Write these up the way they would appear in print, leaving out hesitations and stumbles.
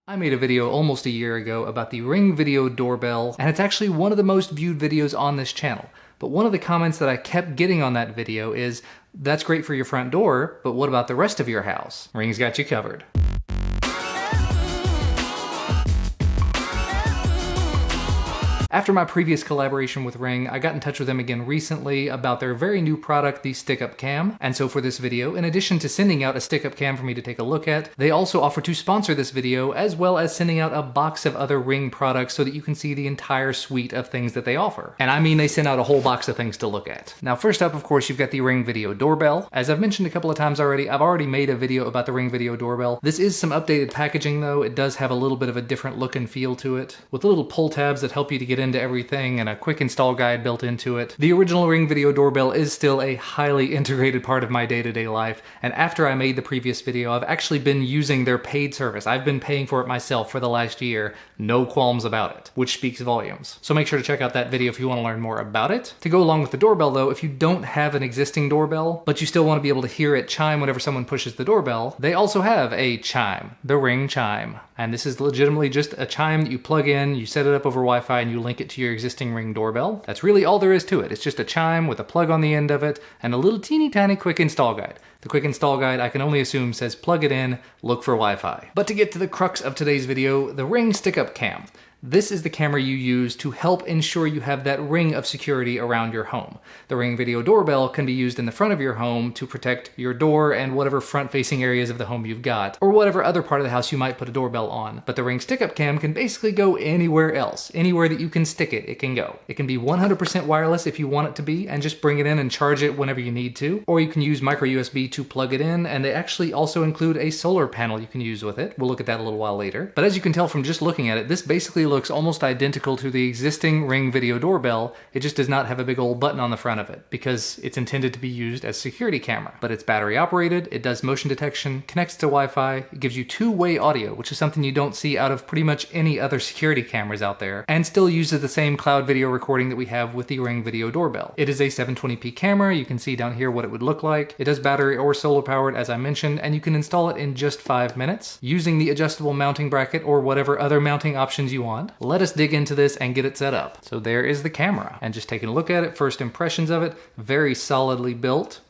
I made a video almost a year ago about the Ring Video Doorbell, and it's actually one of the most viewed videos on this channel. But one of the comments that I kept getting on that video is, that's great for your front door, but what about the rest of your house? Ring's got you covered. After my previous collaboration with Ring, I got in touch with them again recently about their very new product, the stick-up cam. And so for this video, in addition to sending out a stick-up cam for me to take a look at, they also offer to sponsor this video, as well as sending out a box of other Ring products so that you can see the entire suite of things that they offer. And I mean, they send out a whole box of things to look at. Now, first up, of course, you've got the Ring Video Doorbell. As I've mentioned a couple of times already, I've already made a video about the Ring Video Doorbell. This is some updated packaging though. It does have a little bit of a different look and feel to it, with little pull tabs that help you to get into everything and a quick install guide built into it. The original Ring Video Doorbell is still a highly integrated part of my day-to-day life, and after I made the previous video, I've actually been using their paid service. I've been paying for it myself for the last year, no qualms about it, which speaks volumes. So make sure to check out that video if you want to learn more about it. To go along with the doorbell though, if you don't have an existing doorbell, but you still want to be able to hear it chime whenever someone pushes the doorbell, they also have a chime, the Ring Chime. And this is legitimately just a chime that you plug in, you set it up over Wi-Fi, and you link it to your existing Ring doorbell. That's really all there is to it. It's just a chime with a plug on the end of it and a little teeny tiny quick install guide. The quick install guide, I can only assume, says plug it in, look for Wi-Fi. But to get to the crux of today's video, the Ring stick-up cam. This is the camera you use to help ensure you have that ring of security around your home. The Ring Video Doorbell can be used in the front of your home to protect your door and whatever front-facing areas of the home you've got, or whatever other part of the house you might put a doorbell on. But the Ring stick-up cam can basically go anywhere else. Anywhere that you can stick it, it can go. It can be 100% wireless if you want it to be, and just bring it in and charge it whenever you need to. Or you can use micro USB to plug it in, and they actually also include a solar panel you can use with it. We'll look at that a little while later. But as you can tell from just looking at it, this basically looks almost identical to the existing Ring Video Doorbell. It just does not have a big old button on the front of it because it's intended to be used as a security camera. But it's battery operated, it does motion detection, connects to Wi-Fi, it gives you two-way audio, which is something you don't see out of pretty much any other security cameras out there, and still uses the same cloud video recording that we have with the Ring Video Doorbell. It is a 720p camera. You can see down here what it would look like. It does battery or solar powered, as I mentioned, and you can install it in just 5 minutes using the adjustable mounting bracket or whatever other mounting options you want. Let us dig into this and get it set up. So there is the camera, and just taking a look at it, first impressions of it, very solidly built.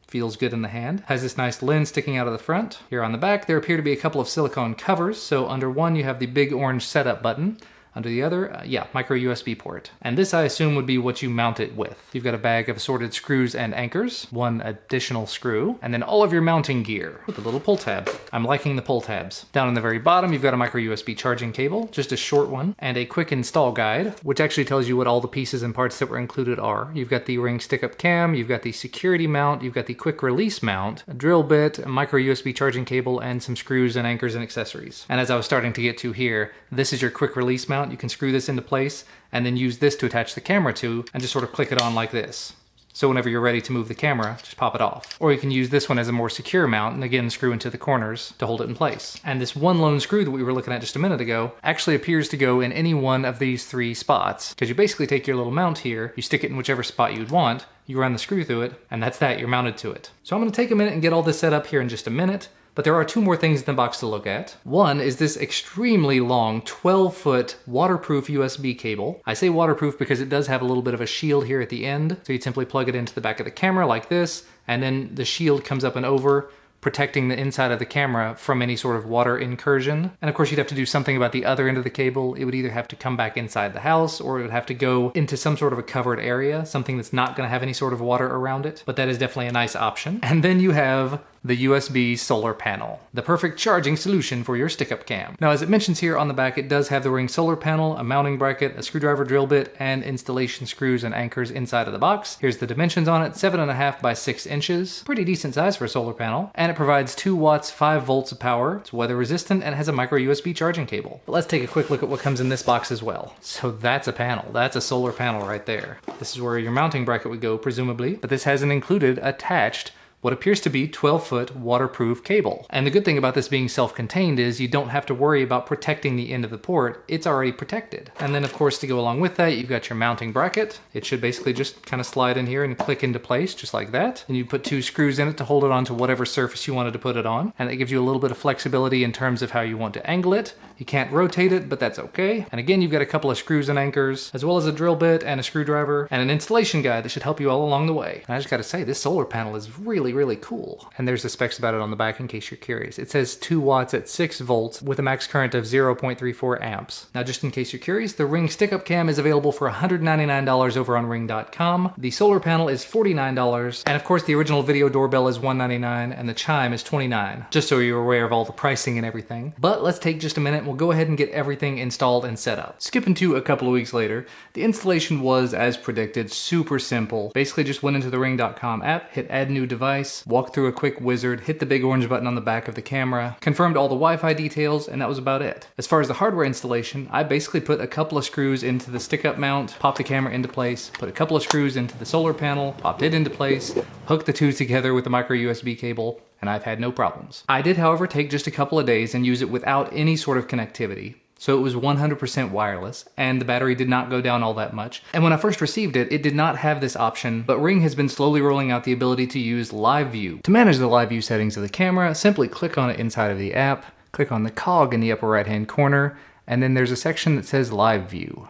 Feels good in the hand. Has this nice lens sticking out of the front. Here on the back, there appear to be a couple of silicone covers. So under one, you have the big orange setup button. Under the other, micro USB port. And this, I assume, would be what you mount it with. You've got a bag of assorted screws and anchors, one additional screw, and then all of your mounting gear with a little pull tab. I'm liking the pull tabs. Down in the very bottom, you've got a micro USB charging cable, just a short one, and a quick install guide, which actually tells you what all the pieces and parts that were included are. You've got the Ring stick-up cam, you've got the security mount, you've got the quick release mount, a drill bit, a micro USB charging cable, and some screws and anchors and accessories. And as I was starting to get to here, this is your quick release mount. You can screw this into place and then use this to attach the camera to and just sort of click it on like this. So whenever you're ready to move the camera, just pop it off. Or you can use this one as a more secure mount and again screw into the corners to hold it in place. And this one lone screw that we were looking at just a minute ago actually appears to go in any one of these 3 spots, because you basically take your little mount here, you stick it in whichever spot you'd want, you run the screw through it, and that's that, you're mounted to it. So I'm going to take a minute and get all this set up here in just a minute. But there are 2 more things in the box to look at. One is this extremely long 12-foot waterproof USB cable. I say waterproof because it does have a little bit of a shield here at the end. So you'd simply plug it into the back of the camera like this, and then the shield comes up and over, protecting the inside of the camera from any sort of water incursion. And of course you'd have to do something about the other end of the cable. It would either have to come back inside the house or it would have to go into some sort of a covered area, something that's not going to have any sort of water around it. But that is definitely a nice option. And then you have the USB solar panel, the perfect charging solution for your stick-up cam. Now, as it mentions here on the back, it does have the Ring solar panel, a mounting bracket, a screwdriver drill bit, and installation screws and anchors inside of the box. Here's the dimensions on it, 7.5 by 6 inches. Pretty decent size for a solar panel. And it provides 2 watts, 5 volts of power. It's weather resistant and has a micro USB charging cable. But let's take a quick look at what comes in this box as well. So that's a panel. That's a solar panel right there. This is where your mounting bracket would go, presumably. But this has an included attached what appears to be 12-foot waterproof cable. And the good thing about this being self-contained is you don't have to worry about protecting the end of the port. It's already protected. And then of course, to go along with that, you've got your mounting bracket. It should basically just kind of slide in here and click into place just like that. And you put 2 screws in it to hold it onto whatever surface you wanted to put it on. And it gives you a little bit of flexibility in terms of how you want to angle it. You can't rotate it, but that's okay. And again, you've got a couple of screws and anchors, as well as a drill bit and a screwdriver, and an installation guide that should help you all along the way. And I just gotta say, this solar panel is really, really cool. And there's the specs about it on the back in case you're curious. It says 2 watts at 6 volts with a max current of 0.34 amps. Now, just in case you're curious, the Ring stick-up cam is available for $199 over on ring.com. The solar panel is $49, and of course, the original video doorbell is $199, and the chime is $29, just so you're aware of all the pricing and everything. But let's take just a minute, we'll go ahead and get everything installed and set up. Skipping to a couple of weeks later, the installation was, as predicted, super simple. Basically just went into the ring.com app, hit add new device, walked through a quick wizard, hit the big orange button on the back of the camera, confirmed all the Wi-Fi details, and that was about it. As far as the hardware installation, I basically put a couple of screws into the stick-up mount, popped the camera into place, put a couple of screws into the solar panel, popped it into place, hooked the 2 together with the micro USB cable, and I've had no problems. I did, however, take just a couple of days and use it without any sort of connectivity. So it was 100% wireless, and the battery did not go down all that much. And when I first received it, it did not have this option, but Ring has been slowly rolling out the ability to use live view. To manage the live view settings of the camera, simply click on it inside of the app, click on the cog in the upper right-hand corner, and then there's a section that says live view.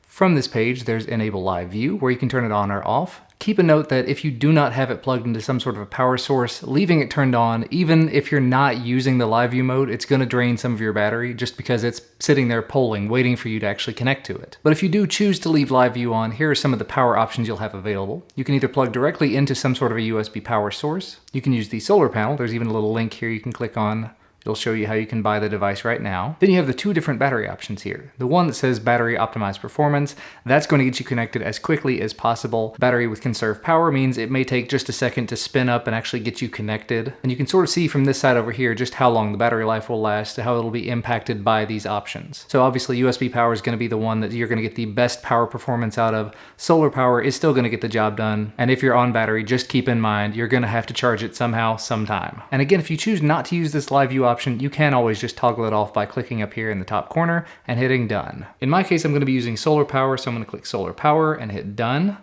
From this page, there's enable live view, where you can turn it on or off. Keep a note that if you do not have it plugged into some sort of a power source, leaving it turned on, even if you're not using the live view mode, it's going to drain some of your battery just because it's sitting there polling, waiting for you to actually connect to it. But if you do choose to leave live view on, here are some of the power options you'll have available. You can either plug directly into some sort of a USB power source. You can use the solar panel. There's even a little link here you can click on. It'll show you how you can buy the device right now. Then you have the 2 different battery options here. The one that says battery optimized performance, that's going to get you connected as quickly as possible. Battery with conserved power means it may take just a second to spin up and actually get you connected. And you can sort of see from this side over here just how long the battery life will last, how it'll be impacted by these options. So obviously USB power is going to be the one that you're going to get the best power performance out of. Solar power is still going to get the job done. And if you're on battery, just keep in mind, you're going to have to charge it somehow, sometime. And again, if you choose not to use this live view option, you can always just toggle it off by clicking up here in the top corner and hitting done. In my case, I'm going to be using solar power, so I'm going to click solar power and hit done.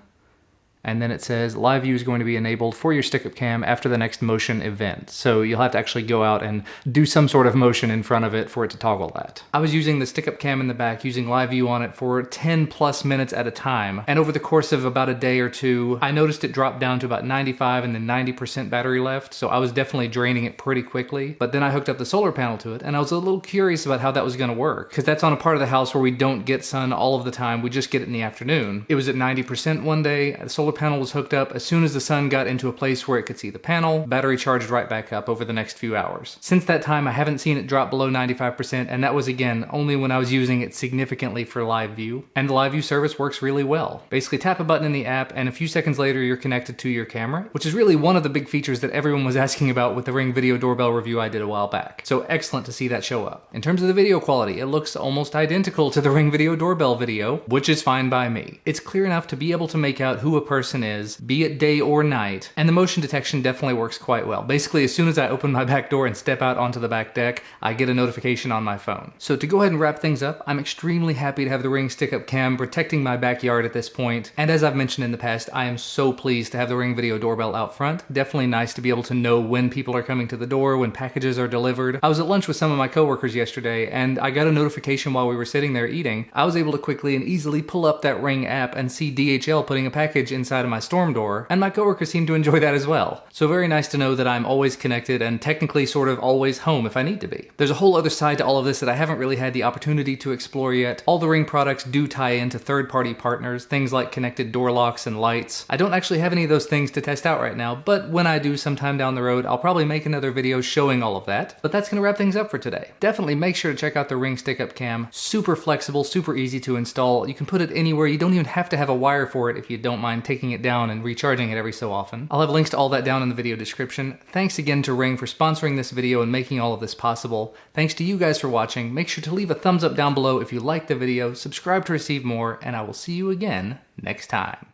And then it says live view is going to be enabled for your stick-up cam after the next motion event. So you'll have to actually go out and do some sort of motion in front of it for it to toggle that. I was using the stick-up cam in the back, using live view on it for 10 plus minutes at a time. And over the course of about a day or two, I noticed it dropped down to about 95 and then 90% battery left. So I was definitely draining it pretty quickly. But then I hooked up the solar panel to it, and I was a little curious about how that was going to work, because that's on a part of the house where we don't get sun all of the time. We just get it in the afternoon. It was at 90% one day. The solar panel was hooked up. As soon as the sun got into a place where it could see the panel, battery charged right back up over the next few hours. Since that time, I haven't seen it drop below 95%, and that was, again, only when I was using it significantly for live view. And the live view service works really well. Basically, tap a button in the app, and a few seconds later, you're connected to your camera, which is really one of the big features that everyone was asking about with the Ring Video Doorbell review I did a while back. So excellent to see that show up. In terms of the video quality, it looks almost identical to the Ring Video Doorbell video, which is fine by me. It's clear enough to be able to make out who a person is, be it day or night, and the motion detection definitely works quite well. Basically, as soon as I open my back door and step out onto the back deck, I get a notification on my phone. So to go ahead and wrap things up, I'm extremely happy to have the Ring stick-up cam protecting my backyard at this point, and as I've mentioned in the past, I am so pleased to have the Ring Video Doorbell out front. Definitely nice to be able to know when people are coming to the door, when packages are delivered. I was at lunch with some of my coworkers yesterday, and I got a notification while we were sitting there eating. I was able to quickly and easily pull up that Ring app and see DHL putting a package inside of my storm door, and my coworkers seem to enjoy that as well. So very nice to know that I'm always connected and technically sort of always home if I need to be. There's a whole other side to all of this that I haven't really had the opportunity to explore yet. All the Ring products do tie into third-party partners, things like connected door locks and lights. I don't actually have any of those things to test out right now, but when I do sometime down the road, I'll probably make another video showing all of that. But that's gonna wrap things up for today. Definitely make sure to check out the Ring stick-up cam. Super flexible, super easy to install. You can put it anywhere. You don't even have to have a wire for it if you don't mind taking it down and recharging it every so often. I'll have links to all that down in the video description. Thanks again to Ring for sponsoring this video and making all of this possible. Thanks to you guys for watching. Make sure to leave a thumbs up down below if you liked the video, subscribe to receive more, and I will see you again next time.